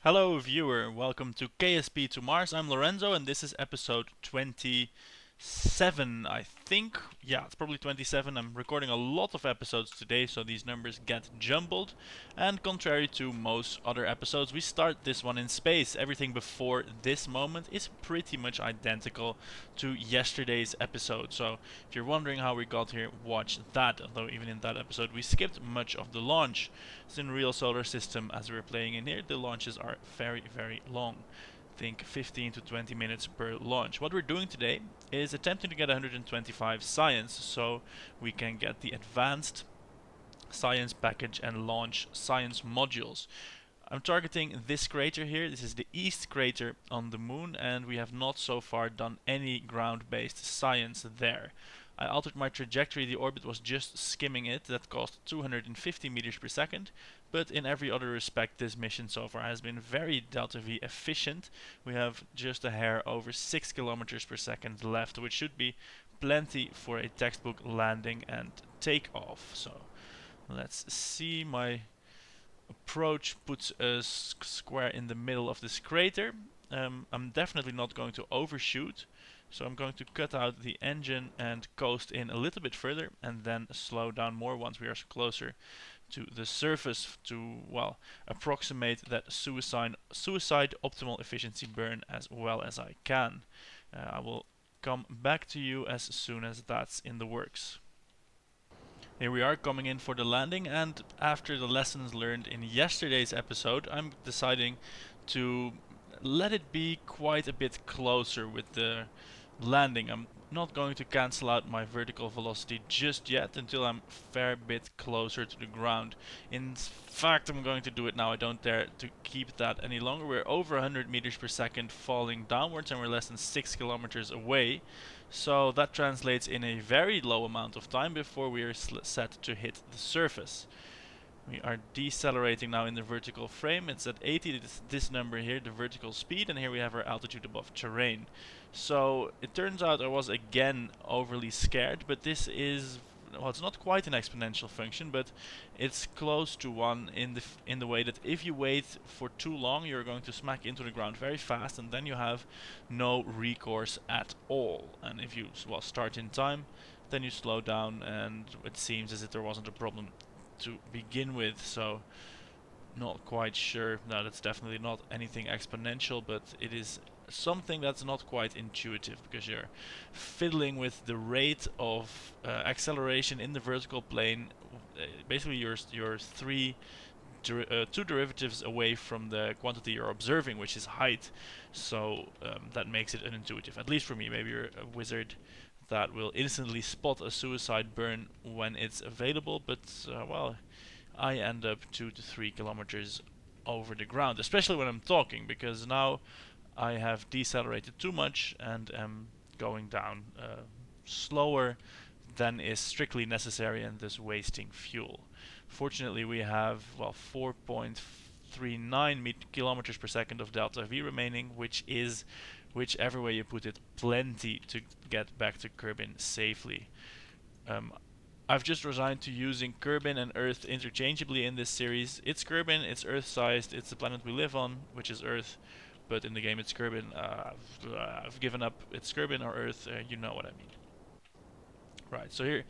Hello, viewer. Welcome to KSP to Mars. I'm Lorenzo, and this is episode 27, I think. Yeah, it's probably 27. I'm recording a lot of episodes today, so these numbers get jumbled. And contrary to most other episodes, we start this one in space. Everything before this moment is pretty much identical to yesterday's episode. So if you're wondering how we got here, watch that. Although even in that episode, we skipped much of the launch. It's in real solar system as we're playing in here. The launches are very long. Think 15 to 20 minutes per launch. What we're doing today is attempting to get 125 science so we can get the advanced science package and launch science modules. I'm targeting this crater here. This is the east crater on the moon, and we have not so far done any ground-based science there. I altered my trajectory. The orbit was just skimming it. That cost 250 meters per second, but in every other respect this mission so far has been very delta V efficient. We have just a hair over 6 kilometers per second left, which should be plenty for a textbook landing and takeoff. So let's see. My approach puts us square in the middle of this crater. I'm definitely not going to overshoot, so I'm going to cut out the engine and coast in a little bit further and then slow down more once we are closer to the surface to, well, approximate that suicide optimal efficiency burn as well as I can. I will come back to you as soon as that's in the works. Here we are coming in for the landing, and after the lessons learned in yesterday's episode, I'm deciding to let it be quite a bit closer with the landing. I'm not going to cancel out my vertical velocity just yet until I'm a fair bit closer to the ground. In fact, I'm going to do it now. I don't dare to keep that any longer. We're over 100 meters per second falling downwards, and we're less than 6 kilometers away. So that translates in a very low amount of time before we are set to hit the surface. We are decelerating now in the vertical frame. It's at 80, this number here, the vertical speed, and here we have our altitude above terrain. So it turns out I was again overly scared, but this is, well, it's not quite an exponential function, but it's close to one in the way that if you wait for too long, you're going to smack into the ground very fast, and then you have no recourse at all. And if you, well, start in time, then you slow down, and it seems as if there wasn't a problem to begin with. So not quite sure. No, that's definitely not anything exponential, but it is something that's not quite intuitive because you're fiddling with the rate of acceleration in the vertical plane. Basically, you're two derivatives away from the quantity you're observing, which is height. So that makes it unintuitive, at least for me. Maybe you're a wizard that will instantly spot a suicide burn when it's available, but well, I end up 2 to 3 kilometers over the ground, especially when I'm talking, because now I have decelerated too much and am going down slower than is strictly necessary and thus wasting fuel. Fortunately, we have, well, 4.39 kilometers per second of delta V remaining, which is, whichever way you put it, plenty to get back to Kerbin safely. I've just resigned to using Kerbin and Earth interchangeably in this series. It's Kerbin, it's Earth-sized, it's the planet we live on, which is Earth, but in the game it's Kerbin. I've given up. It's Kerbin or Earth, you know what I mean. Right, so here,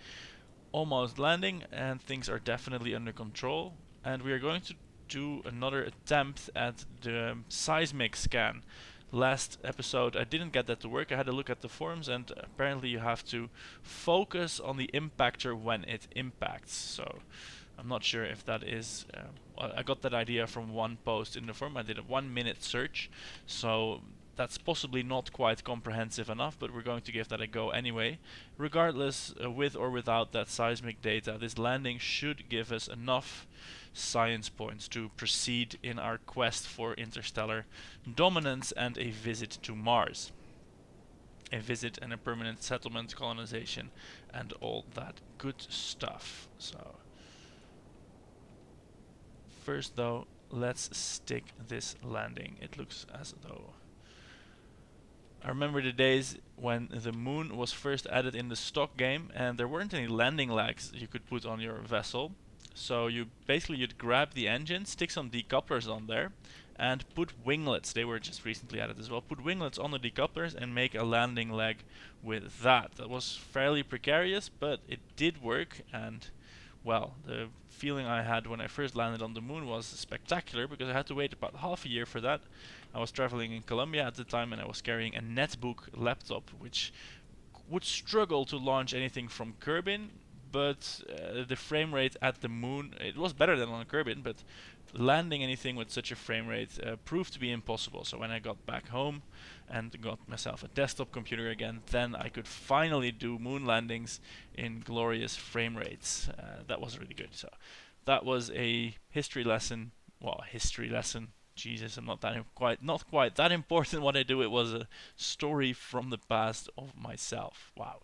almost landing, and things are definitely under control, and we are going to do another attempt at the seismic scan. Last episode I didn't get that to work. I had a look at the forums, and apparently you have to focus on the impactor when it impacts. So I'm not sure if that is well, I got that idea from one post in the forum. I did a 1-minute search, so that's possibly not quite comprehensive enough, but we're going to give that a go anyway. Regardless, with or without that seismic data, this landing should give us enough science points to proceed in our quest for interstellar dominance and a visit to Mars. A visit and a permanent settlement, colonization, and all that good stuff. So first though, let's stick this landing. It looks as though, I remember the days when the moon was first added in the stock game and there weren't any landing lags you could put on your vessel. So you basically you'd grab the engine, stick some decouplers on there, and put winglets. They were just recently added as well. Put winglets on the decouplers and make a landing leg with that. That was fairly precarious, but it did work. And well, the feeling I had when I first landed on the moon was spectacular because I had to wait about half a year for that. I was traveling in Colombia at the time and I was carrying a netbook laptop, which would struggle to launch anything from Kerbin, but the frame rate at the moon, it was better than on Kerbin, but landing anything with such a frame rate proved to be impossible. So when I got back home and got myself a desktop computer again, then I could finally do moon landings in glorious frame rates. That was really good. So that was a history lesson. Well, history lesson. Jesus, I'm not quite that important what I do. It was a story from the past of myself. Wow.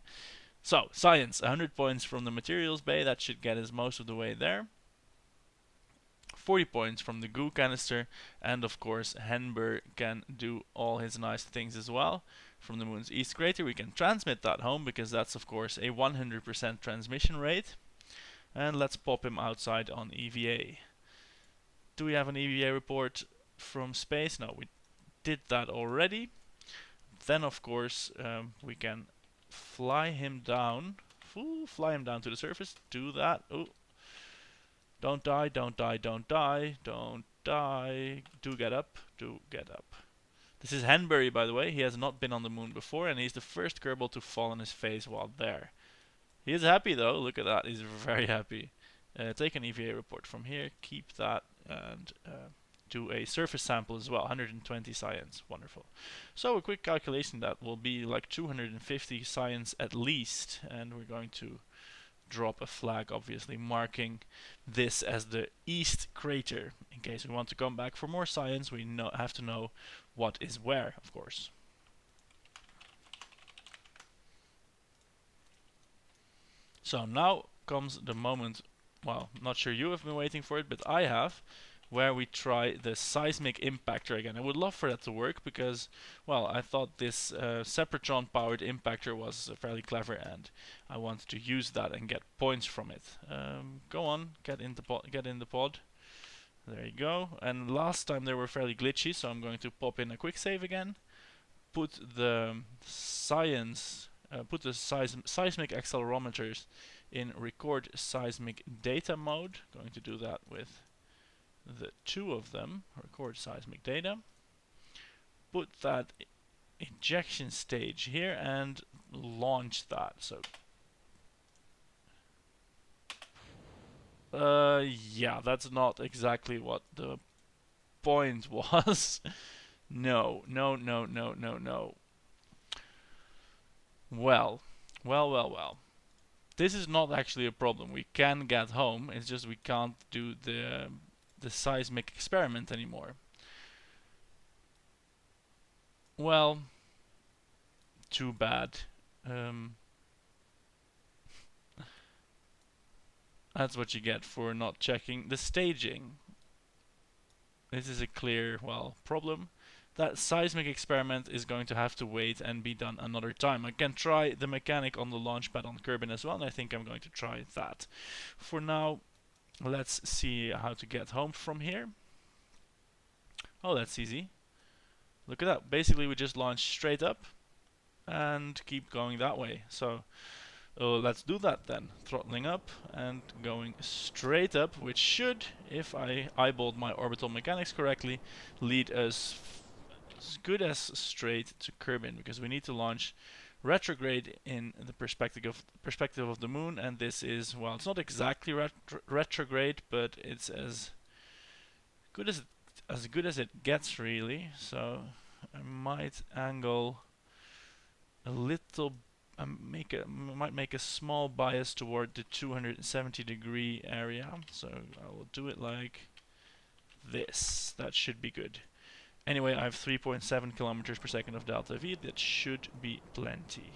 So, science, 100 points from the materials bay. That should get us most of the way there. 40 points from the goo canister, and of course Henber can do all his nice things as well. From the moon's east crater we can transmit that home because that's of course a 100% transmission rate. And let's pop him outside on EVA. Do we have an EVA report from space? No, we did that already. Then of course we can fly him down. Fly him down to the surface. Do that. Oh. Don't die, don't die, don't die, don't die. Do get up, do get up. This is Henbury, by the way. He has not been on the moon before, and he's the first Kerbal to fall on his face while there. He is happy, though. Look at that. He's very happy. Take an EVA report from here. Keep that, and do a surface sample as well. 120 science. Wonderful. So a quick calculation, that will be like 250 science at least, and we're going to drop a flag, obviously marking this as the east crater. In case we want to come back for more science, we have to know what is where, of course. So now comes the moment, well, not sure you have been waiting for it, but I have, where we try the seismic impactor again. I would love for that to work because, well, I thought this Sepratron powered impactor was fairly clever and I wanted to use that and get points from it. Go on, get in the pod. There you go. And last time they were fairly glitchy, so I'm going to pop in a quick save again. Put the seismic accelerometers in record seismic data mode. Going to do that with the two of them. Record seismic data. Put that injection stage here and launch that. So yeah, that's not exactly what the point was. No. Well. This is not actually a problem. We can get home. It's just we can't do the seismic experiment anymore. Well, too bad. That's what you get for not checking the staging. This is a clear, well, problem. That seismic experiment is going to have to wait and be done another time. I can try the mechanic on the launch pad on Kerbin as well, and I think I'm going to try that. For now, let's see how to get home from here. Oh, that's easy. Look at that. Basically, we just launch straight up and keep going that way. So let's do that then. Throttling up and going straight up, which should, if I eyeballed my orbital mechanics correctly, lead us as good as straight to Kerbin, because we need to launch retrograde in the perspective of the moon, and this is, well, it's not exactly retrograde, but it's as good as it gets, really. So I might angle a little. Might make a small bias toward the 270-degree area. So I will do it like this. That should be good. Anyway, I have 3.7 kilometers per second of delta V. That should be plenty.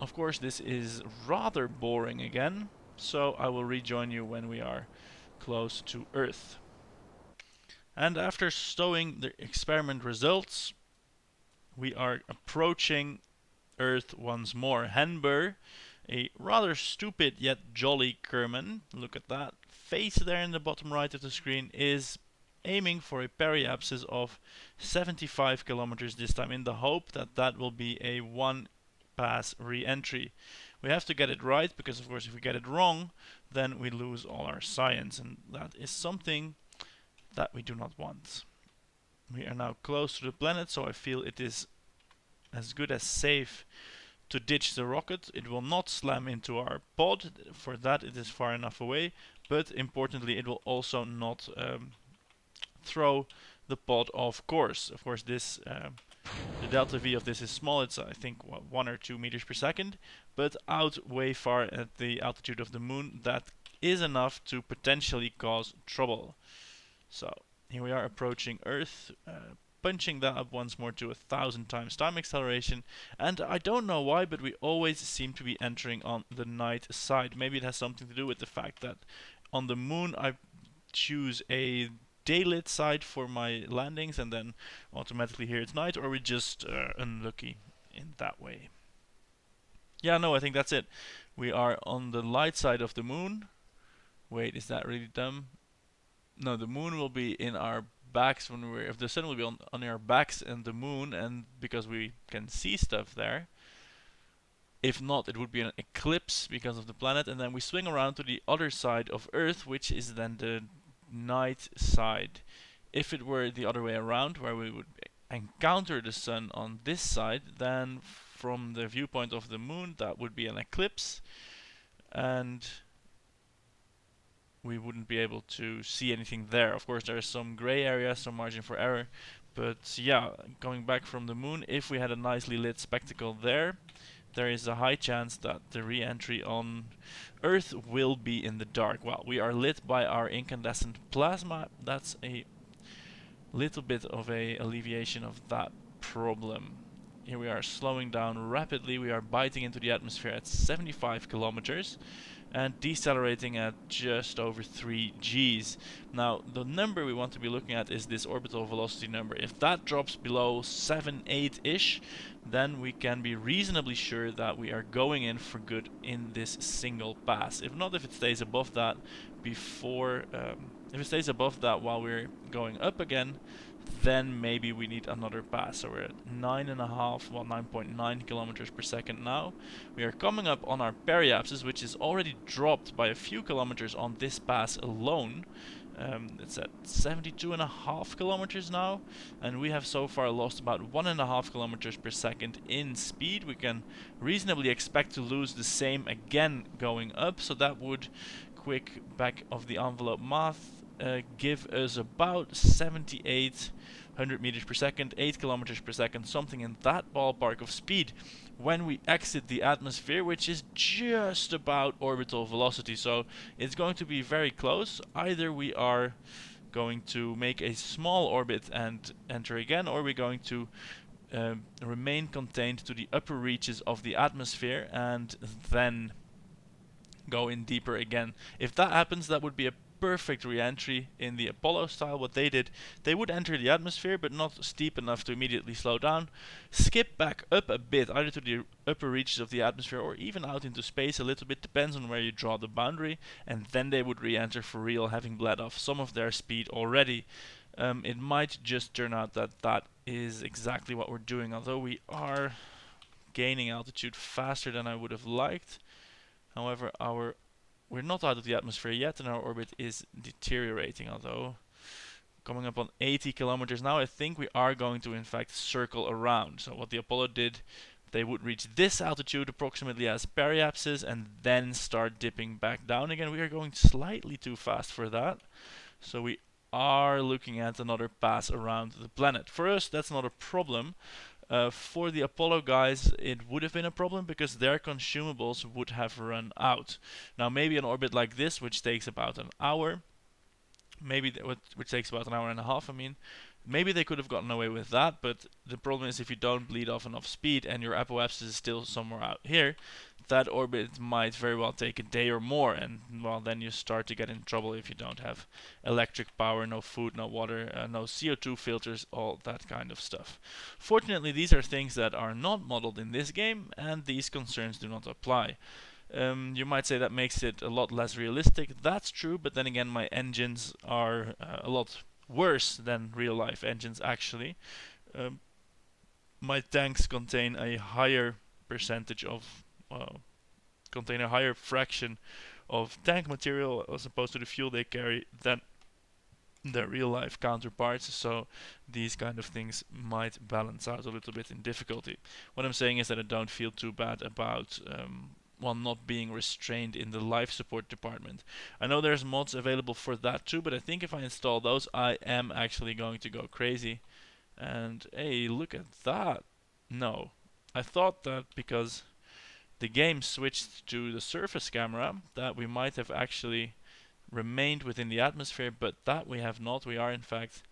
Of course, this is rather boring again, so I will rejoin you when we are close to Earth. And after stowing the experiment results, we are approaching Earth once more. Henber A rather stupid yet jolly Kerman, look at that face there in the bottom right of the screen, is aiming for a periapsis of 75 kilometers this time, in the hope that that will be a one pass re-entry. We have to get it right, because of course if we get it wrong, then we lose all our science, and that is something that we do not want. We are now close to the planet, so I feel it is as good as safe to ditch the rocket. It will not slam into our pod, for that it is far enough away, but importantly it will also not throw the pod off course. Of course this the delta V of this is small, it's I think 1 or 2 meters per second, but out way far at the altitude of the moon, that is enough to potentially cause trouble. So here we are approaching Earth, punching that up once more to 1,000 times time acceleration, and I don't know why, but we always seem to be entering on the night side. Maybe it has something to do with the fact that on the moon I choose a daylit side for my landings, and then automatically here it's night, or we just unlucky in that way. Yeah, no, I think that's it. We are on the light side of the moon. Wait, is that really dumb? No, the moon will be in our backs when we're, if the sun will be on our backs and the moon, and because we can see stuff there. If not, it would be an eclipse because of the planet, and then we swing around to the other side of Earth, which is then the night side. If it were the other way around, where we would encounter the sun on this side, then from the viewpoint of the moon that would be an eclipse, and we wouldn't be able to see anything there. Of course there is some gray area, some margin for error, but yeah, going back from the moon, if we had a nicely lit spectacle there, there is a high chance that the re-entry on Earth will be in the dark. Well, we are lit by our incandescent plasma. That's a little bit of a alleviation of that problem. Here we are slowing down rapidly. We are biting into the atmosphere at 75 kilometers and decelerating at just over 3 Gs. Now, the number we want to be looking at is this orbital velocity number. If that drops below 7, 8-ish, then we can be reasonably sure that we are going in for good in this single pass. If not, if it stays above that before, if it stays above that while we're going up again, then maybe we need another pass. So we're at 9.5, well 9.9 kilometers per second now. We are coming up on our periapsis, which is already dropped by a few kilometers on this pass alone. It's at 72.5 kilometers now, and we have so far lost about 1.5 kilometers per second in speed. We can reasonably expect to lose the same again going up, so that would, quick back of the envelope math, give us about 7,800 meters per second, 8 kilometers per second, something in that ballpark of speed when we exit the atmosphere, which is just about orbital velocity. So it's going to be very close. Either we are going to make a small orbit and enter again, or we're going to remain contained to the upper reaches of the atmosphere and then go in deeper again. If that happens, that would be a perfect re-entry in the Apollo style. What they did, they would enter the atmosphere but not steep enough to immediately slow down, skip back up a bit, either to the upper reaches of the atmosphere or even out into space a little bit, depends on where you draw the boundary, and then they would re-enter for real, having bled off some of their speed already. It might just turn out that that is exactly what we're doing, although we are gaining altitude faster than I would have liked. However, we're not out of the atmosphere yet, and our orbit is deteriorating, although coming up on 80 kilometers now, I think we are going to in fact circle around. So what the Apollo did, they would reach this altitude approximately as periapsis and then start dipping back down again. We are going slightly too fast for that, so we are looking at another pass around the planet. For us, that's not a problem. For the Apollo guys, it would have been a problem because their consumables would have run out. Now, maybe an orbit like this, which takes about an hour, which takes about an hour and a half, I mean, maybe they could have gotten away with that, but the problem is if you don't bleed off enough speed and your apoapsis is still somewhere out here, that orbit might very well take a day or more, and well, then you start to get in trouble if you don't have electric power, no food, no water, no CO2 filters, all that kind of stuff. Fortunately, these are things that are not modeled in this game, and these concerns do not apply. You might say that makes it a lot less realistic. That's true, but then again, my engines are a lot worse than real life engines actually. Um, my tanks contain a higher percentage of, contain a higher fraction of tank material as opposed to the fuel they carry than their real life counterparts, so these kind of things might balance out a little bit in difficulty. What I'm saying is that I don't feel too bad about not being restrained in the life support department. I know there's mods available for that too, but I think if I install those, I am actually going to go crazy. And hey, look at that. No, I thought that because the game switched to the surface camera that we might have actually remained within the atmosphere, but that we have not. We are in fact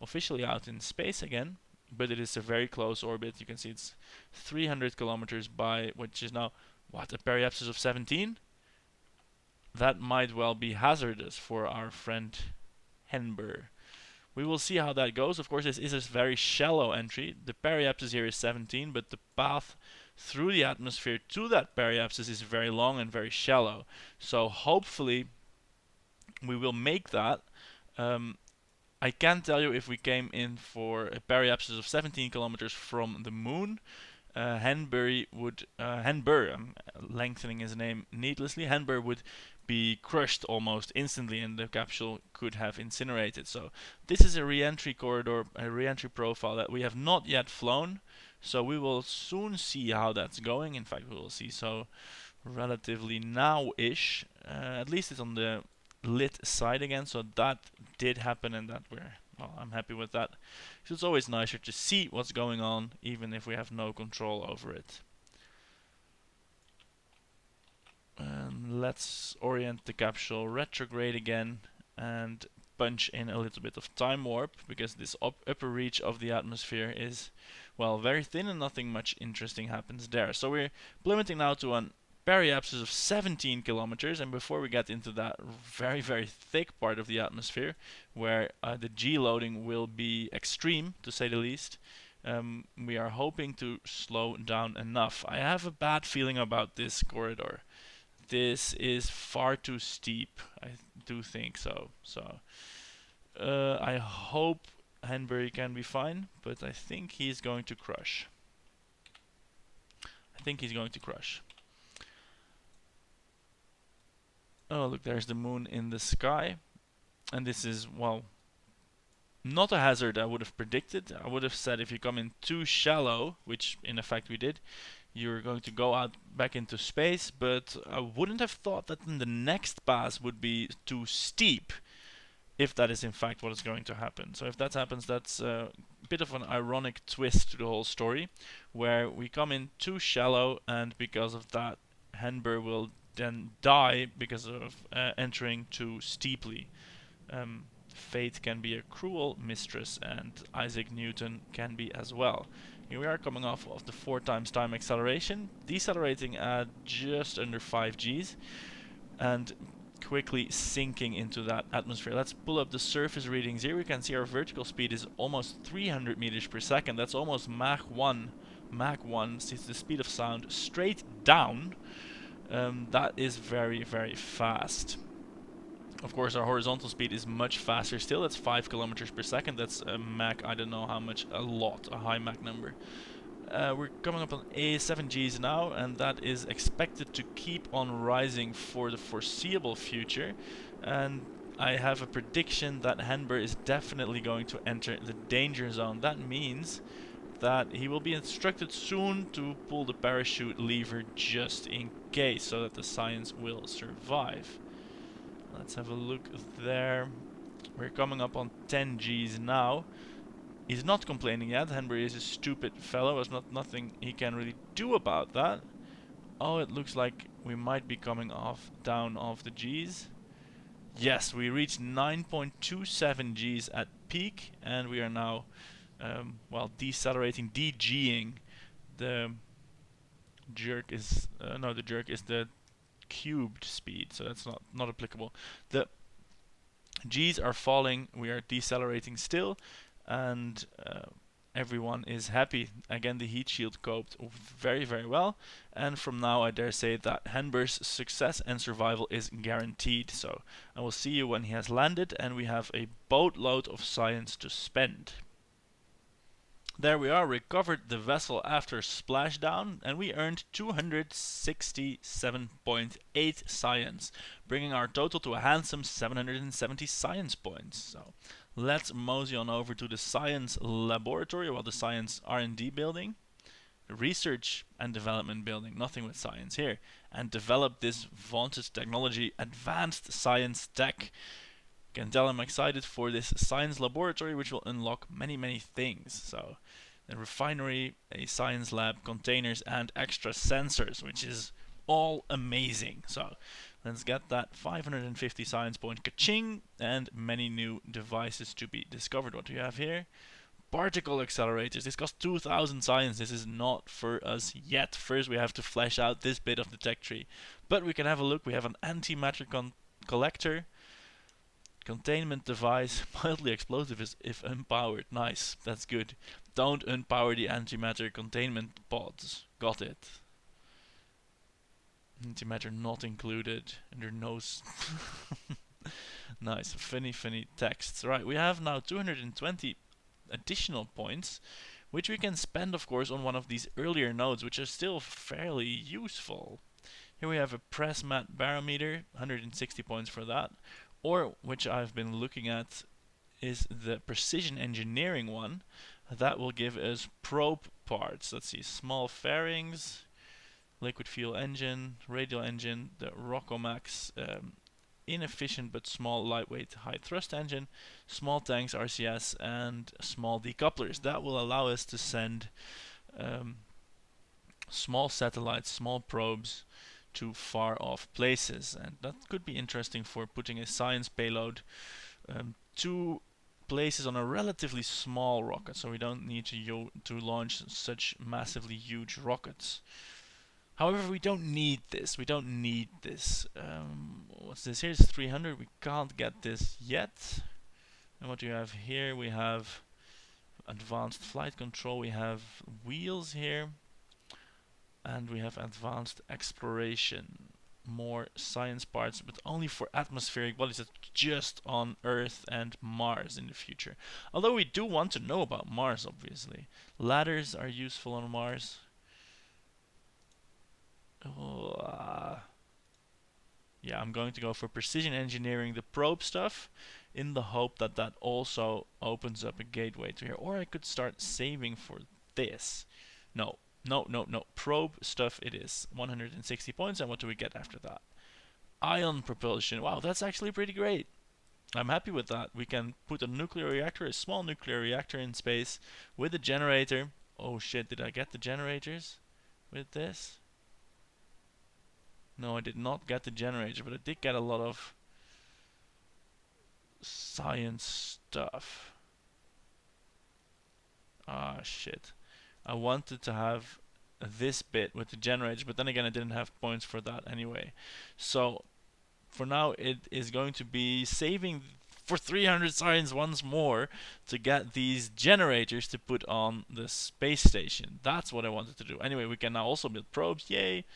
officially out in space again, but it is a very close orbit. You can see it's 300 kilometers by, which is now, what, a periapsis of 17? That might well be hazardous for our friend Henber. We will see how that goes. Of course, this is a very shallow entry. The periapsis here is 17, but the path through the atmosphere to that periapsis is very long and very shallow. So hopefully we will make that. I can tell you if we came in for a periapsis of 17 kilometers from the moon, Henbury would, Henbur, I'm lengthening his name needlessly, Henbur would be crushed almost instantly and the capsule could have incinerated. So this is a re-entry corridor, a re-entry profile that we have not yet flown. So we will soon see how that's going. In fact, we will see so relatively now-ish. At least it's on the lit side again, so that did happen and that I'm happy with that. So it's always nicer to see what's going on even if we have no control over it. Let's orient the capsule retrograde again and punch in a little bit of time warp, because this upper reach of the atmosphere is, well, very thin and nothing much interesting happens there. So we're plummeting now to an periapsis of 17 kilometers, and before we get into that very, very thick part of the atmosphere where the G loading will be extreme, to say the least, we are hoping to slow down enough. I have a bad feeling about this corridor. This is far too steep. I do think so. So I hope Henbury can be fine, but I think he's going to crush. I think he's going to crush. Oh, look, there's the moon in the sky. And this is, well, not a hazard I would have predicted. I would have said if you come in too shallow, which in effect we did, you're going to go out back into space, but I wouldn't have thought that the next pass would be too steep, if that is in fact what is going to happen. So if that happens, that's a bit of an ironic twist to the whole story, where we come in too shallow, and because of that, Henber will then die because of entering too steeply. Fate can be a cruel mistress, and Isaac Newton can be as well. Here we are coming off of the 4 times time acceleration, decelerating at just under 5 Gs, and quickly sinking into that atmosphere. Let's pull up the surface readings here. We can see our vertical speed is almost 300 meters per second. That's almost Mach 1. Mach 1 is the speed of sound straight down. That is very, very fast. Of course, our horizontal speed is much faster still. That's 5 kilometers per second. That's a Mach, I don't know how much, a lot, a high Mach number. We're coming up on 7 Gs now, and that is expected to keep on rising for the foreseeable future. And I have a prediction that Henber is definitely going to enter the danger zone. That means that he will be instructed soon to pull the parachute lever just in case, so that the science will survive. Let's have a look there. We're coming up on 10 Gs now. He's not complaining yet. Henry is a stupid fellow. There's nothing he can really do about that. Oh, it looks like we might be coming down off the Gs. Yes, we reached 9.27 Gs at peak, and we are now, decelerating, DGing. The jerk is the cubed speed, so that's not applicable. The Gs are falling, we are decelerating still, and everyone is happy. Again, the heat shield coped very, very well, and from now I dare say that Henber's success and survival is guaranteed. So I will see you when he has landed, and we have a boatload of science to spend. There we are, recovered the vessel after splashdown, and we earned 267.8 science, bringing our total to a handsome 770 science points. So let's mosey on over to the science laboratory, or the science R&D building, research and development building, nothing with science here, and develop this vaunted technology, advanced science tech. Can tell I'm excited for this science laboratory, which will unlock many, many things. So a refinery, a science lab, containers, and extra sensors, which is all amazing. So let's get that 550 science point ka-ching, and many new devices to be discovered. What do you have here? Particle accelerators. This costs 2000 science. This is not for us yet. First we have to flesh out this bit of the tech tree. But we can have a look. We have an antimatter collector. Containment device, mildly explosive if unpowered. Nice, that's good. Don't unpower the antimatter containment pods. Got it. Antimatter not included. Under nose. Nice, funny texts. Right, we have now 220 additional points, which we can spend, of course, on one of these earlier nodes, which are still fairly useful. Here we have a press mat barometer, 160 points for that. Or, which I've been looking at, is the precision engineering one. That will give us probe parts. Let's see, small fairings, liquid fuel engine, radial engine, the Rockomax inefficient but small lightweight high thrust engine, small tanks RCS, and small decouplers. That will allow us to send small satellites, small probes to far off places, and that could be interesting for putting a science payload to places on a relatively small rocket, so we don't need to launch such massively huge rockets. However, we don't need this. What's this? Here's 300. We can't get this yet. And what do you have here? We have advanced flight control. We have wheels here. And we have advanced exploration. More science parts, but only for atmospheric bodies. That's just on Earth and Mars in the future. Although we do want to know about Mars, obviously. Ladders are useful on Mars. Yeah, I'm going to go for precision engineering the probe stuff, in the hope that that also opens up a gateway to here. Or I could start saving for this. No. Probe stuff it is. 160 points, and what do we get after that? Ion propulsion. Wow, that's actually pretty great. I'm happy with that. We can put a nuclear reactor, a small nuclear reactor in space with a generator. Oh shit, did I get the generators with this? No, I did not get the generator, but I did get a lot of science stuff. Ah, shit. I wanted to have this bit with the generators, but then again I didn't have points for that anyway. So for now it is going to be saving for 300 science once more to get these generators to put on the space station. That's what I wanted to do. Anyway, we can now also build probes, yay!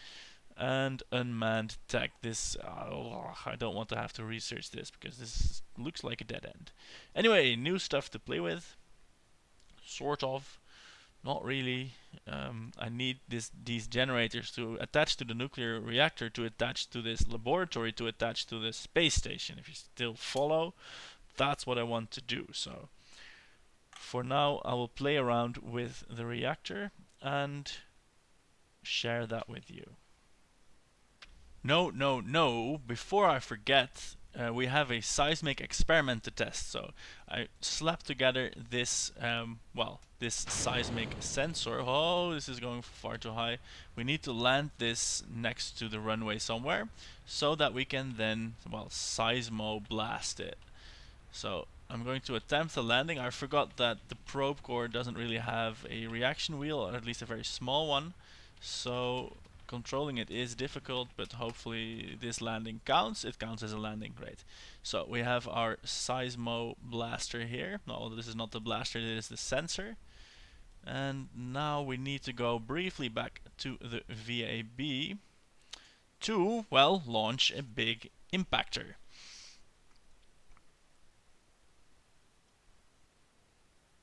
And unmanned tech. This I don't want to have to research this because this looks like a dead end. Anyway, new stuff to play with. Sort of. Not really. I need these generators to attach to the nuclear reactor, to attach to this laboratory, to attach to the space station. If you still follow, that's what I want to do. So for now I will play around with the reactor and share that with you. No, before I forget, we have a seismic experiment to test. So I slapped together this, this seismic sensor. Oh, this is going far too high. We need to land this next to the runway somewhere so that we can then, seismo blast it. So I'm going to attempt a landing. I forgot that the probe core doesn't really have a reaction wheel, or at least a very small one. So controlling it is difficult, but hopefully this landing counts. It counts as a landing, great. So we have our seismo blaster here. No, this is not the blaster, this is the sensor. And now we need to go briefly back to the VAB to, well, launch a big impactor.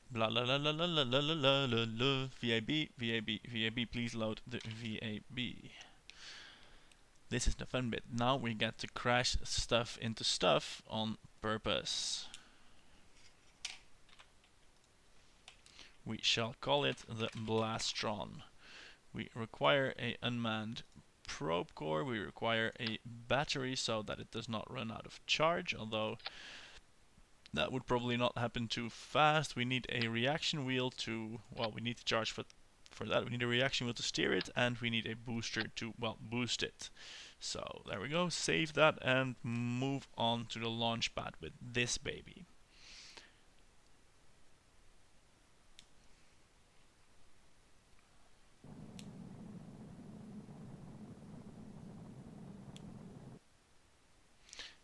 Blah la la la la la la la la la. VAB, VAB, VAB, please load the VAB. This is the fun bit. Now we get to crash stuff into stuff on purpose. We shall call it the Blastron. We require a unmanned probe core. We require a battery so that it does not run out of charge, although that would probably not happen too fast. We need a reaction wheel to, well, we need to charge for that. We need a reaction wheel to steer it, and we need a booster to, well, boost it. So there we go, save that and move on to the launch pad with this baby.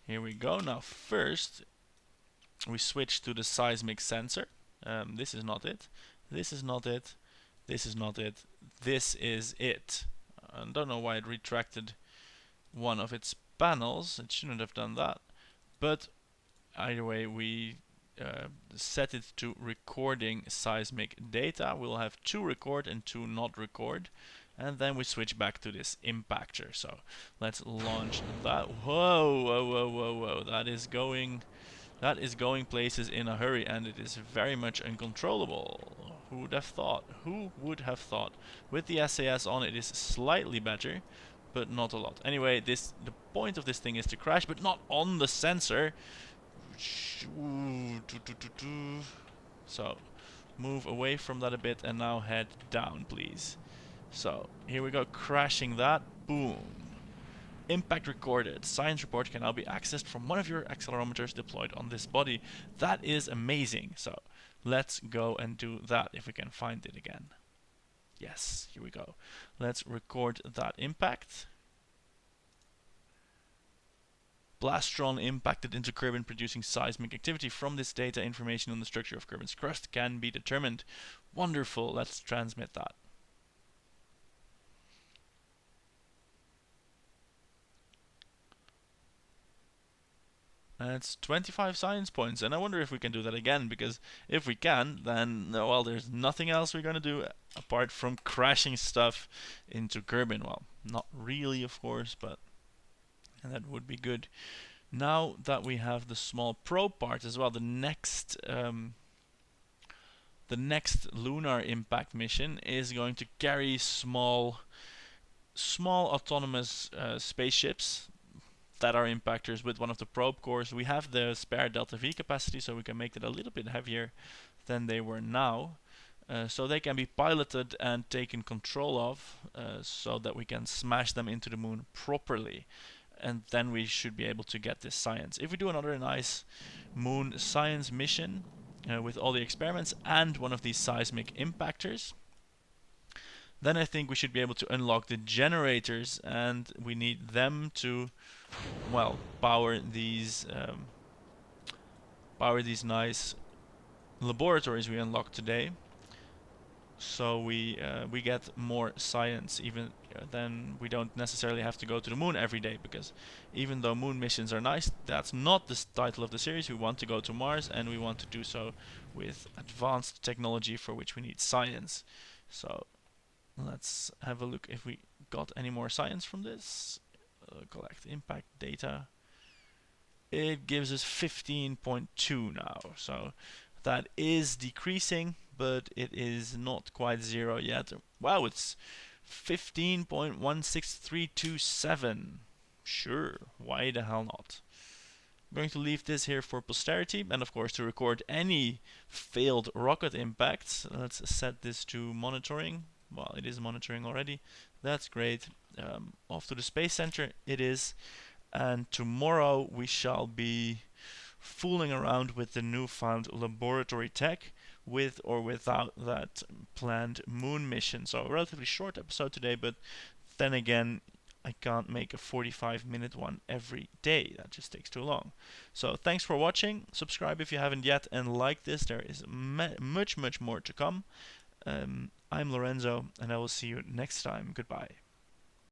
Here we go. Now first we switch to the seismic sensor. This is not it. This is not it. This is not it. This is it. I don't know why it retracted one of its panels. It shouldn't have done that. But either way, we set it to recording seismic data. We'll have 2 record and 2 not record. And then we switch back to this impactor. So let's launch that. Whoa, whoa, whoa, whoa, whoa. That is going places in a hurry, and it is very much uncontrollable. Who would have thought? Who would have thought? With the SAS on, it is slightly better, but not a lot. Anyway, the point of this thing is to crash, but not on the sensor. So move away from that a bit and now head down, please. So here we go, crashing that. Boom. Impact recorded. Science report can now be accessed from one of your accelerometers deployed on this body. That is amazing. So let's go and do that if we can find it again. Yes, here we go. Let's record that impact. Blastron impacted into Kerbin, producing seismic activity. From this data, information on the structure of Kerbin's crust can be determined. Wonderful. Let's transmit that. That's 25 science points, and I wonder if we can do that again, because if we can, then, well, there's nothing else we're gonna do apart from crashing stuff into Kerbin. Well, not really, of course, but that would be good. Now that we have the small probe part as well, the next lunar impact mission is going to carry small autonomous spaceships that are impactors with one of the probe cores. We have the spare delta V capacity, so we can make it a little bit heavier than they were now. So they can be piloted and taken control of, so that we can smash them into the moon properly. And then we should be able to get this science. If we do another nice moon science mission with all the experiments and one of these seismic impactors, then I think we should be able to unlock the generators, and we need them to, well, power these nice laboratories we unlocked today. So we get more science, even then we don't necessarily have to go to the moon every day, because even though moon missions are nice, that's not the title of the series. We want to go to Mars, and we want to do so with advanced technology for which we need science. So let's have a look if we got any more science from this. Collect impact data. It gives us 15.2 now, so that is decreasing, but it is not quite 0 yet. Wow, it's 15.16327. Sure, why the hell not? I'm going to leave this here for posterity, and of course to record any failed rocket impacts. Let's set this to monitoring. Well, it is monitoring already. That's great. Off to the Space Center it is. And tomorrow we shall be fooling around with the newfound laboratory tech, with or without that planned moon mission. So a relatively short episode today, but then again, I can't make a 45-minute one every day. That just takes too long. So thanks for watching. Subscribe if you haven't yet, and like this. There is much more to come. I'm Lorenzo, and I will see you next time. Goodbye.